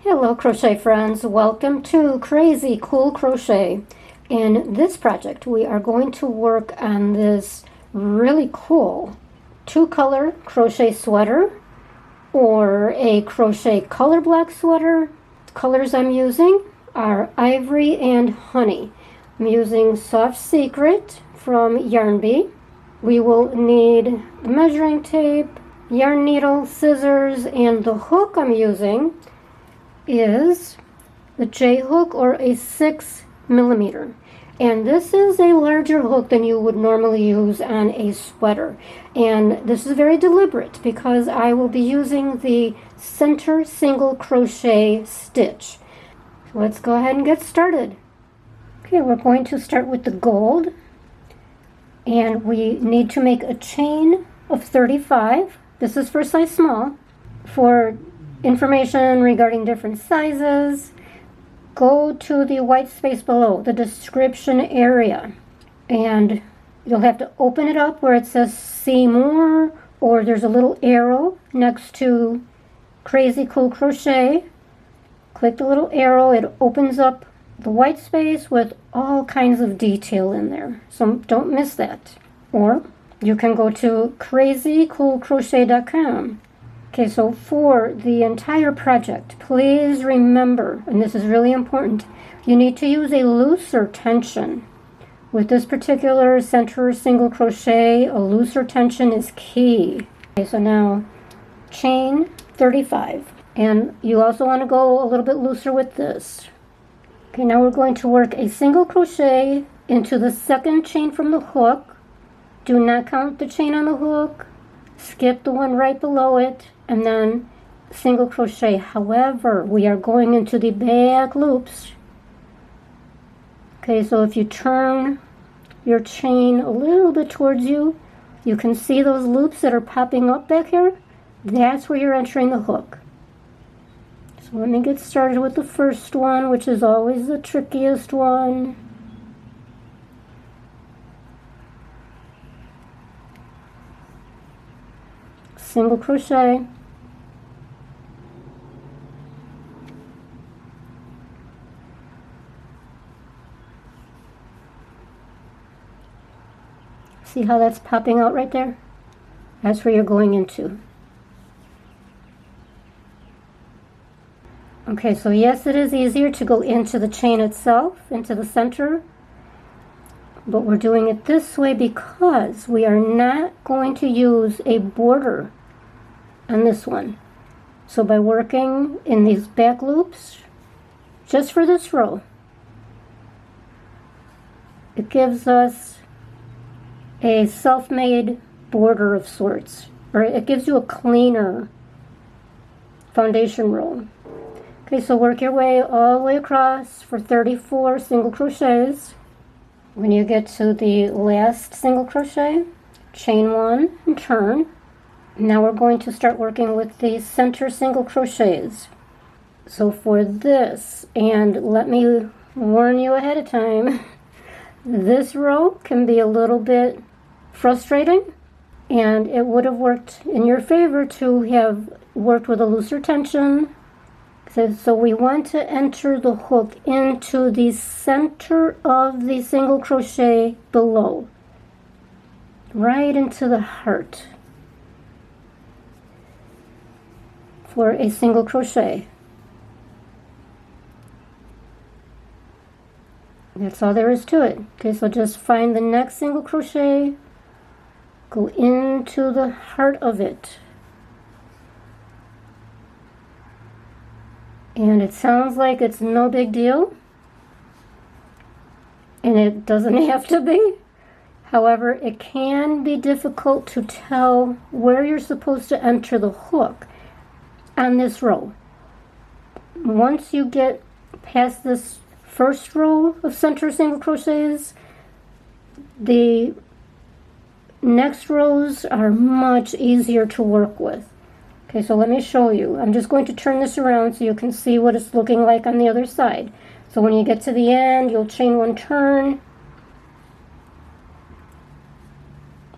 Hello crochet friends, welcome to Crazy Cool Crochet. In this project we are going to work on this really cool two-color crochet sweater or a crochet color block sweater. The colors I'm using are Ivory and Honey. I'm using Soft Secret from Yarn Bee. We will need the measuring tape, yarn needle, scissors, and the hook I'm using is the J hook or a 6mm, and this is a larger hook than you would normally use on a sweater, and this is very deliberate because I will be using the center single crochet stitch. So let's go ahead and get started. Okay, we're going to start with the gold, and we need to make a chain of 35. This is for size small. For information regarding different sizes, go to the white space below, the description area, and you'll have to open it up where it says see more, or there's a little arrow next to Crazy Cool Crochet. Click the little arrow, it opens up the white space with all kinds of detail in there, so don't miss that. Or you can go to crazycoolcrochet.com. Okay, so for the entire project, please remember, and this is really important, you need to use a looser tension. With this particular center single crochet, a looser tension is key. Okay, so now chain 35. And you also want to go a little bit looser with this. Okay, now we're going to work a single crochet into the second chain from the hook. Do not count the chain on the hook. Skip the one right below it, and then single crochet. However, we are going into the back loops. Okay, so if you turn your chain a little bit towards you, you can see those loops that are popping up back here. That's where you're entering the hook. So let me get started with the first one, which is always the trickiest one. Single crochet. See how that's popping out right there? That's where you're going into. Okay, so yes, it is easier to go into the chain itself, into the center, but we're doing it this way because we are not going to use a border on this one. So by working in these back loops, just for this row, it gives us a self-made border of sorts, or it gives you a cleaner foundation row. Okay, so work your way all the way across for 34 single crochets. When you get to the last single crochet, chain one and turn. Now we're going to start working with the center single crochets. So for this, and let me warn you ahead of time, this row can be a little bit frustrating, and it would have worked in your favor to have worked with a looser tension. So we want to enter the hook into the center of the single crochet below, right into the heart for a single crochet. That's all there is to it. Okay, so just find the next single crochet, go into the heart of it. And it sounds like it's no big deal, and it doesn't have to be. However, it can be difficult to tell where you're supposed to enter the hook on this row. Once you get past this first row of center single crochets, the next rows are much easier to work with. Okay, so let me show you. I'm just going to turn this around so you can see what it's looking like on the other side. So when you get to the end, you'll chain one turn.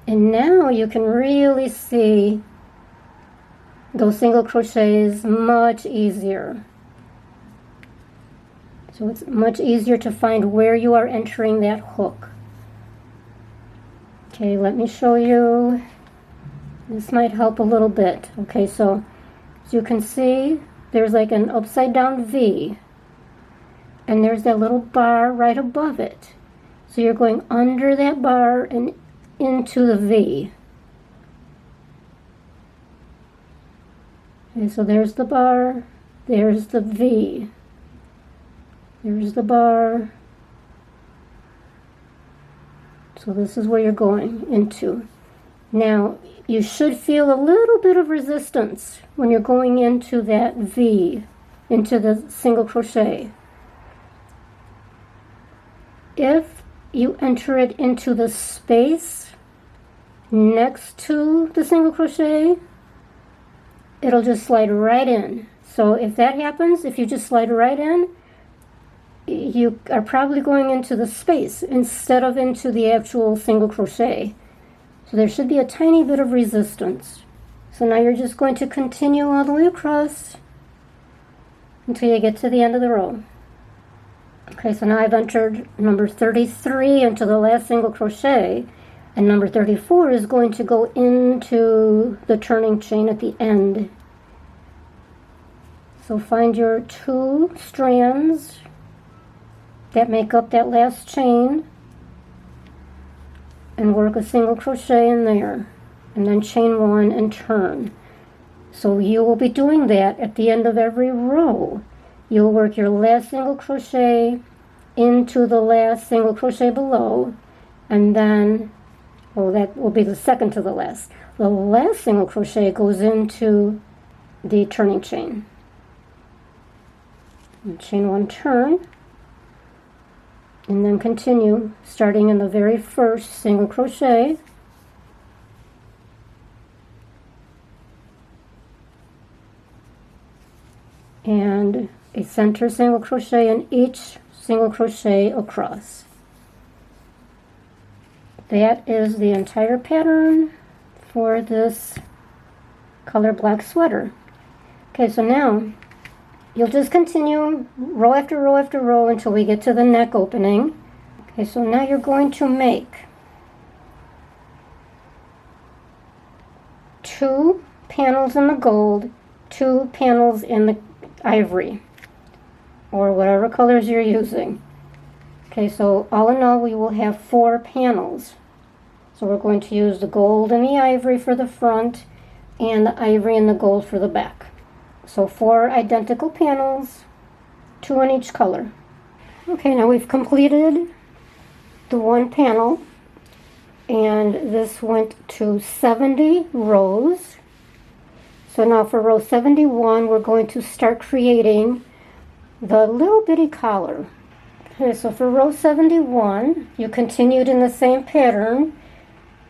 And now you can really see those single crochets much easier. So it's much easier to find where you are entering that hook. Okay, let me show you. This might help a little bit. Okay, so as you can see, there's like an upside down V, and there's that little bar right above it. So you're going under that bar and into the V. Okay, so there's the bar, there's the V, there's the bar. So this is where you're going into. Now, you should feel a little bit of resistance when you're going into that V, into the single crochet. If you enter it into the space next to the single crochet, it'll just slide right in. So if that happens, if you just slide right in, you are probably going into the space instead of into the actual single crochet. So there should be a tiny bit of resistance. So now you're just going to continue all the way across until you get to the end of the row. Okay, so now I've entered number 33 into the last single crochet, and number 34 is going to go into the turning chain at the end. So find your 2 strands that make up that last chain and work a single crochet in there, and then chain 1 and turn. So you will be doing that at the end of every row. You'll work your last single crochet into the last single crochet below, and then, well, that will be the second to the last. The last single crochet goes into the turning chain. And chain 1, turn, and then continue starting in the very first single crochet, and a center single crochet in each single crochet across. That is the entire pattern for this color black sweater. Okay, so now you'll just continue row after row after row until we get to the neck opening. Okay, so now you're going to make 2 panels in the gold, 2 panels in the ivory, or whatever colors you're using. Okay, so all in all we will have 4 panels. So we're going to use the gold and the ivory for the front, and the ivory and the gold for the back. So 4 identical panels, 2 in each color. Okay, now we've completed the 1 panel, and this went to 70 rows. So now for row 71, we're going to start creating the little bitty collar. Okay, so for row 71, you continued in the same pattern,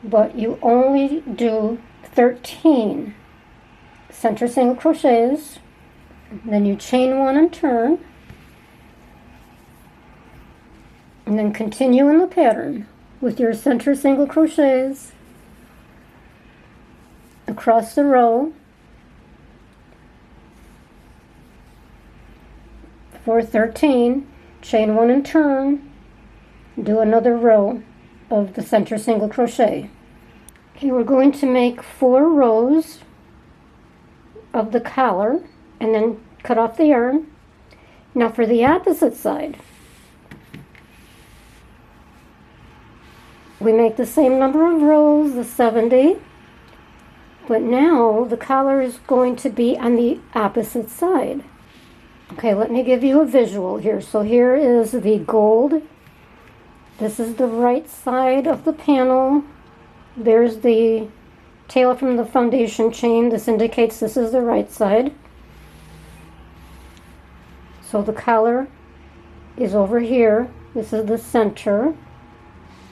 but you only do 13 center single crochets, then you chain 1 and turn, and then continue in the pattern with your center single crochets across the row for 13, chain 1 and turn, do another row of the center single crochet. Okay, we're going to make 4 rows of the collar and then cut off the yarn. Now for the opposite side, we make the same number of rows, the 70, but now the collar is going to be on the opposite side. Okay, let me give you a visual here. So here is the gold. This is the right side of the panel. There's the tail from the foundation chain. This indicates this is the right side. So the collar is over here. This is the center.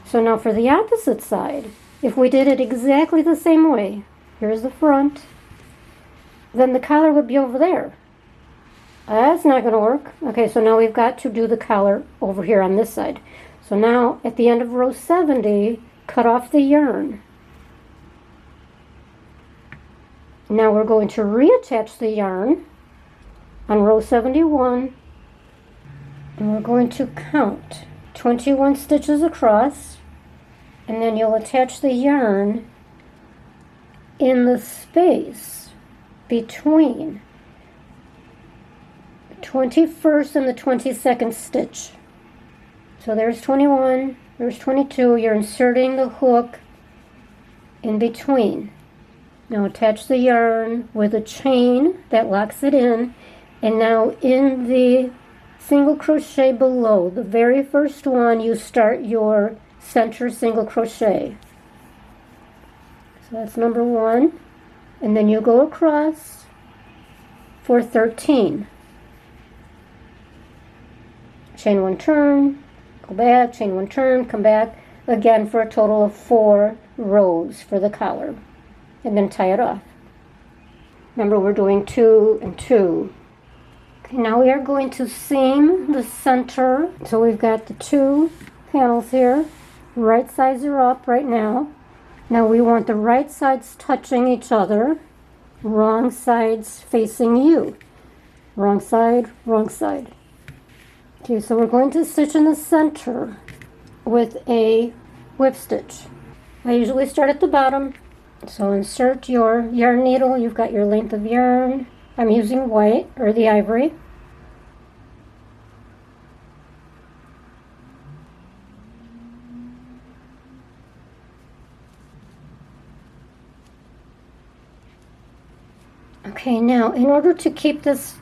So now for the opposite side, if we did it exactly the same way, here's the front, then the collar would be over there. That's not going to work. Okay, so now we've got to do the collar over here on this side. So now at the end of row 70, cut off the yarn. Now we're going to reattach the yarn on row 71 And we're going to count 21 stitches across, and then you'll attach the yarn in the space between the 21st and the 22nd stitch. So there's 21, there's 22. You're inserting the hook in between. Now attach the yarn with a chain that locks it in, and now in the single crochet below, the very first one, you start your center single crochet. So that's number 1, and then you go across for 13. Chain 1, turn, go back, chain 1, turn, come back again for a total of 4 rows for the collar, and then tie it off. Remember, we're doing 2 and 2. Okay, now we are going to seam the center. So we've got the 2 panels here. Right sides are up right now. Now we want the right sides touching each other, wrong sides facing you. Wrong side, wrong side. Okay, so we're going to stitch in the center with a whip stitch. I usually start at the bottom. So insert your yarn needle. You've got your length of yarn. I'm using white or the ivory. Okay, now in order to keep this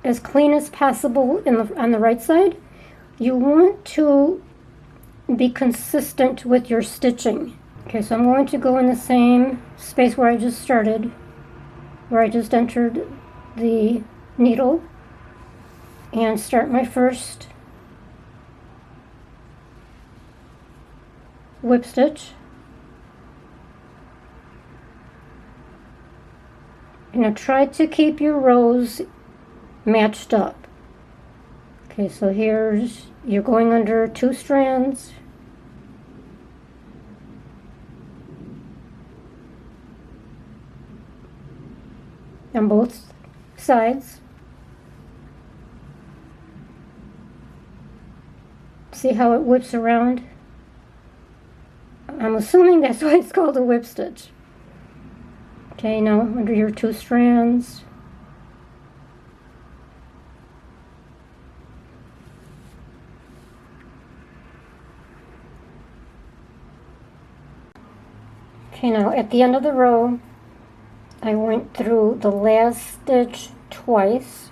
as clean as possible on the right side, you want to be consistent with your stitching. Okay, so I'm going to go in the same space where I just started, where I just entered the needle, and start my first whip stitch. And now try to keep your rows matched up. Okay, so you're going under 2 strands. On both sides. See how it whips around? I'm assuming that's why it's called a whip stitch. Okay, now under your 2 strands. Okay, now at the end of the row, I went through the last stitch twice,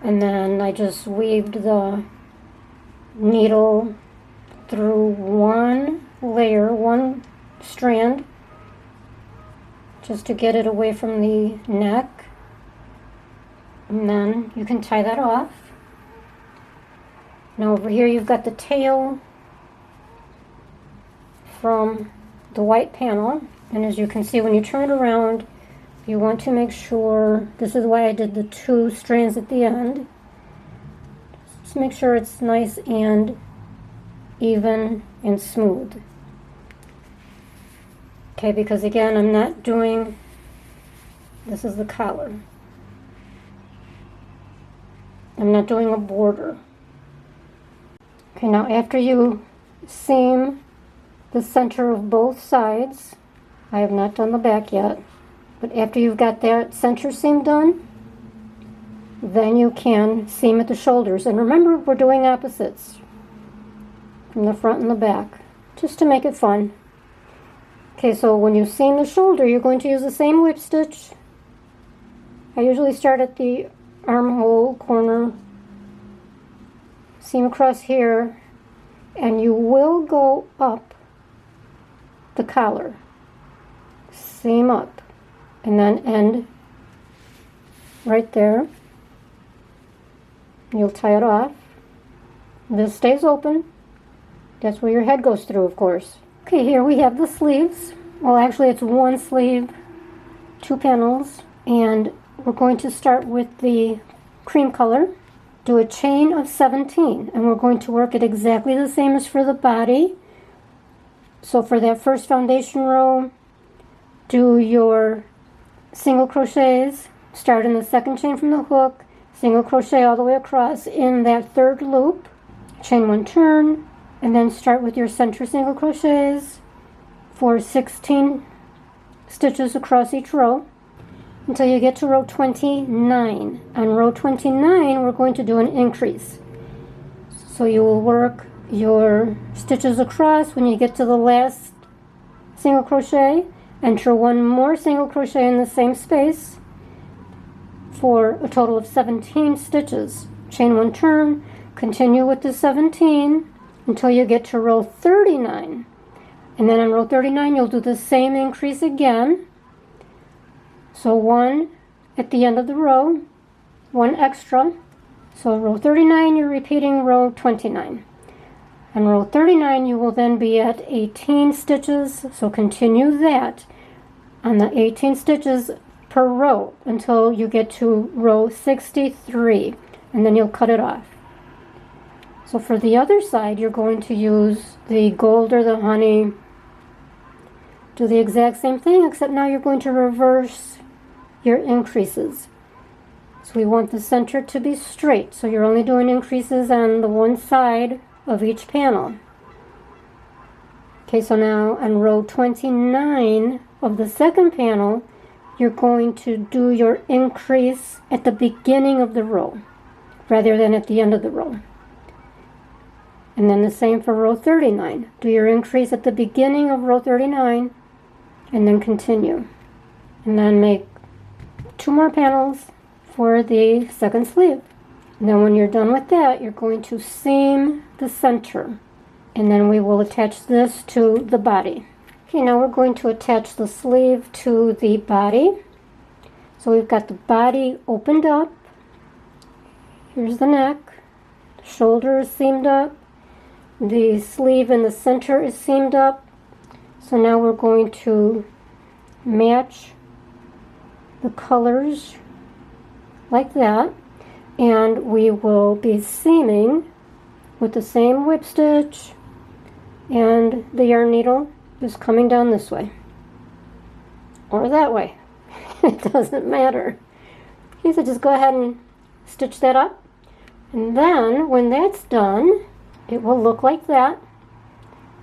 and then I just weaved the needle through one layer, one strand, just to get it away from the neck, and then you can tie that off. Now over here you've got the tail from the white panel, and as you can see, when you turn it around, you want to make sure, this is why I did the 2 strands at the end, just make sure it's nice and even and smooth. Okay, because again, I'm not doing, this is the collar. I'm not doing a border. Okay, now after you seam the center of both sides, I have not done the back yet, but after you've got that center seam done, then you can seam at the shoulders. And remember, we're doing opposites from the front and the back, just to make it fun. Okay, so when you seam the shoulder, you're going to use the same whip stitch. I usually start at the armhole corner, seam across here, and you will go up the collar, seam up, and then end right there. You'll tie it off. This stays open. That's where your head goes through, of course. Okay, here we have the sleeves. Well, actually it's 1 sleeve, 2 panels, and we're going to start with the cream color. Do a chain of 17, and we're going to work it exactly the same as for the body. So for that first foundation row, do your single crochets, start in the 2nd chain from the hook, single crochet all the way across in that third loop, chain 1 turn, and then start with your center single crochets for 16 stitches across each row until you get to row 29. On row 29 we're going to do an increase. So you will work your stitches across. When you get to the last single crochet, enter 1 more single crochet in the same space for a total of 17 stitches. Chain 1 turn, continue with the 17 until you get to row 39. And then on row 39 you'll do the same increase again. So 1 at the end of the row, 1 extra. So row 39 you're repeating row 29. On row 39 you will then be at 18 stitches, so continue that on the 18 stitches per row until you get to row 63, and then you'll cut it off. So for the other side you're going to use the gold or the honey. Do the exact same thing, except now you're going to reverse your increases. So we want the center to be straight, so you're only doing increases on the one side of each panel. Okay, so now on row 29 of the second panel, you're going to do your increase at the beginning of the row rather than at the end of the row. And then the same for row 39. Do your increase at the beginning of row 39 and then continue. And then make 2 more panels for the second sleeve. And then when you're done with that, you're going to seam the center, and then we will attach this to the body. Okay, now we're going to attach the sleeve to the body. So we've got the body opened up. Here's the neck. The shoulder is seamed up. The sleeve in the center is seamed up. So now we're going to match the colors like that, and we will be seaming with the same whip stitch and the yarn needle just coming down this way or that way. It doesn't matter. Okay, so just go ahead and stitch that up, and then when that's done it will look like that.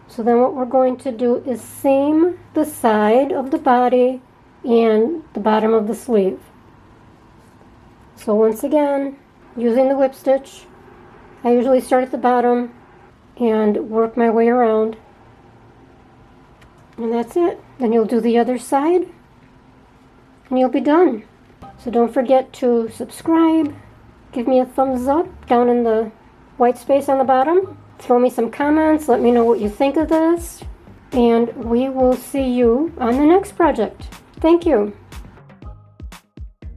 So then what we're going to do is seam the side of the body and the bottom of the sleeve. So once again, using the whip stitch, I usually start at the bottom and work my way around, and that's it. Then you'll do the other side and you'll be done. So don't forget to subscribe, give me a thumbs up down in the white space on the bottom, throw me some comments, let me know what you think of this, and we will see you on the next project. Thank you.